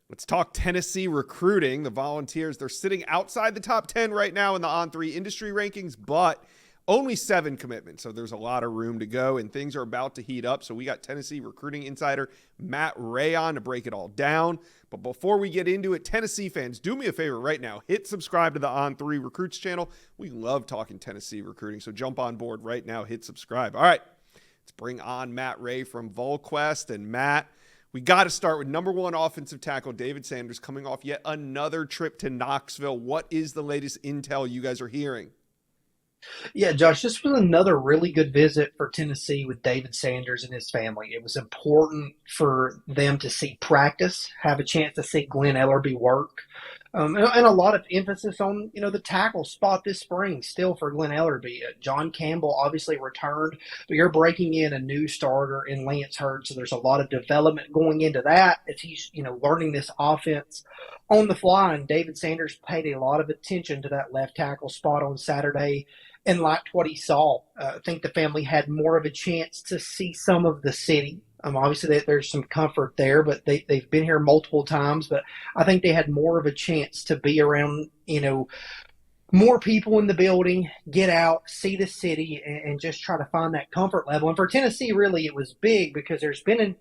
Let's talk Tennessee recruiting. The Volunteers, they're sitting outside the top 10 right now in the On3 industry rankings, but only 7 commitments. So there's a lot of room to go, and things are about to heat up. So we got Tennessee recruiting insider Matt Ray on to break it all down. But before we get into it, Tennessee fans, do me a favor right now. Hit subscribe to the On3 Recruits channel. We love talking Tennessee recruiting, so jump on board right now. Hit subscribe. All right, let's bring on Matt Ray from Volquest. And Matt, we got to start with number 1 offensive tackle David Sanders coming off yet another trip to Knoxville. What is the latest intel you guys are hearing? Yeah, Josh, this was another really good visit for Tennessee with David Sanders and his family. It was important for them to see practice, have a chance to see Glenn Ellerby work, and a lot of emphasis on the tackle spot this spring still for Glenn Ellerby. John Campbell obviously returned, but you're breaking in a new starter in Lance Hurd, so there's a lot of development going into that as he's learning this offense on the fly. And David Sanders paid a lot of attention to that left tackle spot on Saturday and liked what he saw. I think the family had more of a chance to see some of the city. Obviously, there's some comfort there, but they've been here multiple times. But I think they had more of a chance to be around, more people in the building, get out, see the city, and just try to find that comfort level. And for Tennessee, really, it was big because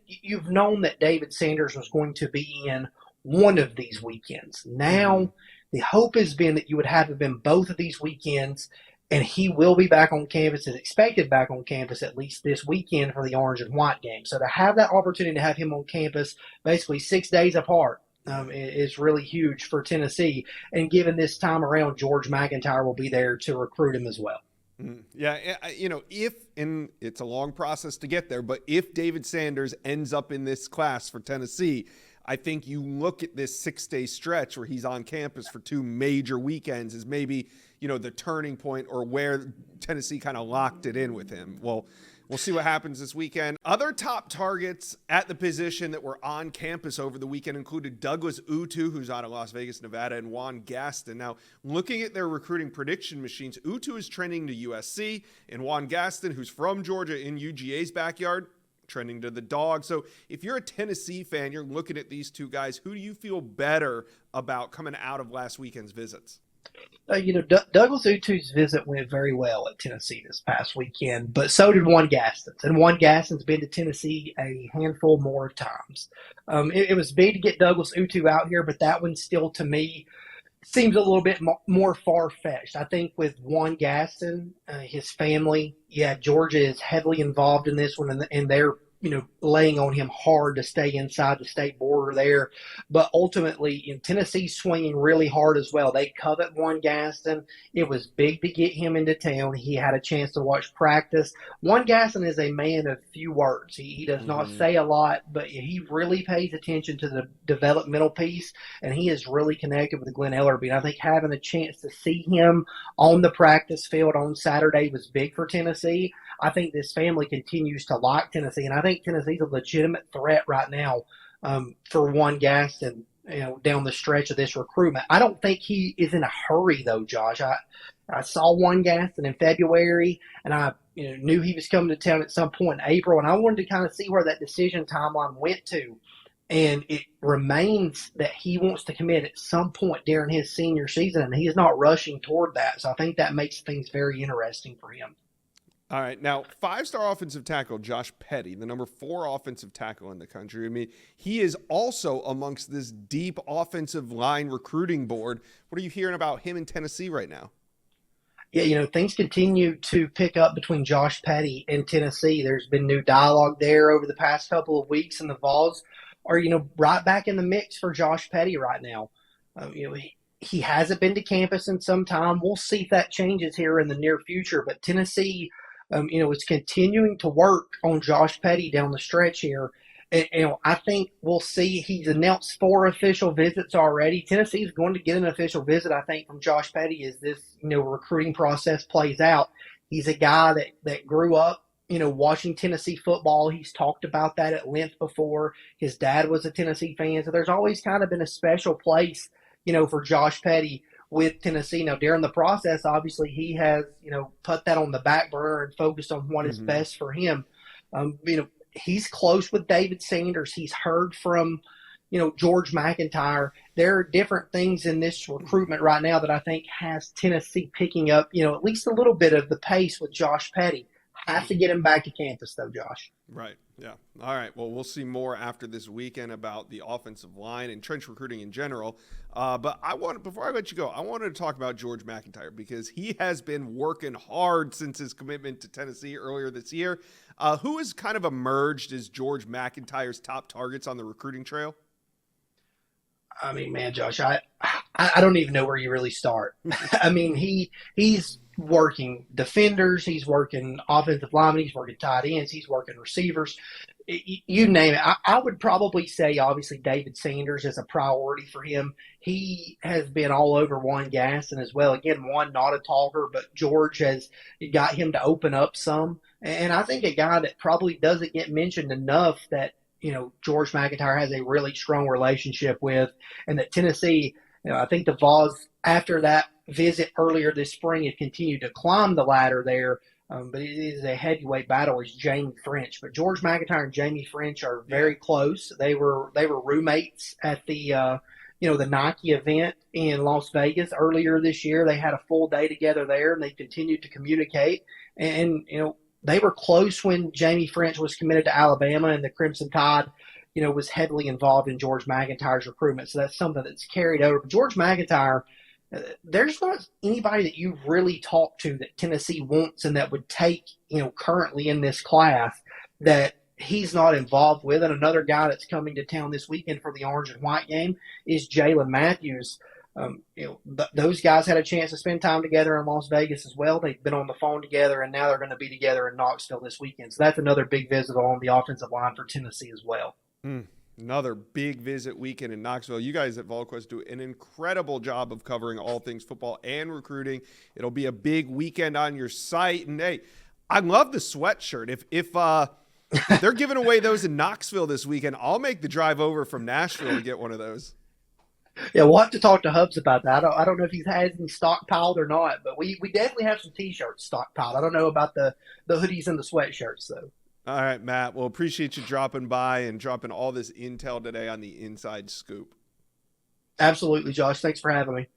you've known that David Sanders was going to be in one of these weekends. Now, the hope has been that you would have him in both of these weekends, and he will be back on campus, is expected back on campus at least this weekend for the orange and white game. So to have that opportunity to have him on campus basically 6 days apart is really huge for Tennessee. And given this time around, George McIntyre will be there to recruit him as well. Yeah, and it's a long process to get there, but if David Sanders ends up in this class for Tennessee, I think you look at this 6-day stretch where he's on campus for 2 major weekends as maybe, the turning point or where Tennessee kind of locked it in with him. Well, we'll see what happens this weekend. Other top targets at the position that were on campus over the weekend included Douglas Utu, who's out of Las Vegas, Nevada, and Juan Gaston. Now, looking at their recruiting prediction machines, Utu is trending to USC, and Juan Gaston, who's from Georgia in UGA's backyard, trending to the Dog. So if you're a Tennessee fan, you're looking at these 2 guys. Who do you feel better about coming out of last weekend's visits? Douglas Utu's visit went very well at Tennessee this past weekend, but so did Juan Gaston's. And Juan Gaston's been to Tennessee a handful more of times. It was big to get Douglas Utu out here, but that one still, to me, seems a little bit more far-fetched. I think with Juan Gaston, his family, Georgia is heavily involved in this one, and they're laying on him hard to stay inside the state border there. But ultimately, in Tennessee, swinging really hard as well. They covet Juan Gaston. It was big to get him into town. He had a chance to watch practice. Juan Gaston is a man of few words. He does not say a lot, but he really pays attention to the developmental piece, and he is really connected with Glenn Ellerby. And I think having a chance to see him on the practice field on Saturday was big for Tennessee. I think this family continues to like Tennessee, and I think Tennessee's a legitimate threat right now for Juan Gaston, down the stretch of this recruitment. I don't think he is in a hurry, though, Josh. I saw Juan Gaston in February, and I knew he was coming to town at some point in April, and I wanted to kind of see where that decision timeline went to. And it remains that he wants to commit at some point during his senior season, and he is not rushing toward that. So I think that makes things very interesting for him. All right. Now, 5-star offensive tackle Josh Petty, the number 4 offensive tackle in the country. I mean, he is also amongst this deep offensive line recruiting board. What are you hearing about him in Tennessee right now? Yeah, things continue to pick up between Josh Petty and Tennessee. There's been new dialogue there over the past couple of weeks, and the Vols are, right back in the mix for Josh Petty right now. He hasn't been to campus in some time. We'll see if that changes here in the near future, but Tennessee is continuing to work on Josh Petty down the stretch here. And, I think we'll see. He's announced 4 official visits already. Tennessee is going to get an official visit, I think, from Josh Petty as this, recruiting process plays out. He's a guy that grew up, watching Tennessee football. He's talked about that at length before. His dad was a Tennessee fan. So there's always kind of been a special place, for Josh Petty with Tennessee. Now, during the process, obviously, he has, put that on the back burner and focused on what is best for him. He's close with David Sanders. He's heard from, George McIntyre. There are different things in this recruitment right now that I think has Tennessee picking up, at least a little bit of the pace with Josh Petty. Have to get him back to campus, though, Josh. Right. Yeah. All right. Well, we'll see more after this weekend about the offensive line and trench recruiting in general. But before I let you go, I wanted to talk about George McIntyre because he has been working hard since his commitment to Tennessee earlier this year. Who has kind of emerged as George McIntyre's top targets on the recruiting trail? I mean, man, Josh, I don't even know where you really start. I mean, he's working defenders, he's working offensive linemen, he's working tight ends, he's working receivers. You name it. I would probably say, obviously, David Sanders is a priority for him. He has been all over Juan Gaston as well. Again, Juan not a talker, but George has got him to open up some. And I think a guy that probably doesn't get mentioned enough that George McIntyre has a really strong relationship with, and that Tennessee, I think the Vols, after that visit earlier this spring, have continued to climb the ladder there. But it is a heavyweight battle. Is Jamie French, but George McIntyre and Jamie French are very close. They were roommates at the the Nike event in Las Vegas earlier this year. They had a full day together there, and they continued to communicate. And they were close when Jamie French was committed to Alabama, and the Crimson Tide, was heavily involved in George McIntyre's recruitment. So that's something that's carried over. But George McIntyre, there's not anybody that you really talk to that Tennessee wants and that would take, currently in this class that he's not involved with. And another guy that's coming to town this weekend for the orange and white game is Jalen Matthews. Those guys had a chance to spend time together in Las Vegas as well. They've been on the phone together, and now they're going to be together in Knoxville this weekend. So that's another big visit on the offensive line for Tennessee as well. Another big visit weekend in Knoxville. You guys at Volquest do an incredible job of covering all things football and recruiting. It'll be a big weekend on your site. And hey, I love the sweatshirt. If they're giving away those in Knoxville this weekend, I'll make the drive over from Nashville to get one of those. Yeah, we'll have to talk to Hubs about that. I don't know if he has any stockpiled or not, but we definitely have some T-shirts stockpiled. I don't know about the hoodies and the sweatshirts, though. All right, Matt. Well, appreciate you dropping by and dropping all this intel today on the Inside Scoop. Absolutely, Josh. Thanks for having me.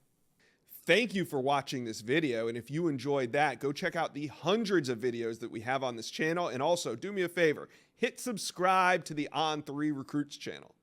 Thank you for watching this video. And if you enjoyed that, go check out the hundreds of videos that we have on this channel. And also, do me a favor, hit subscribe to the On3 Recruits channel.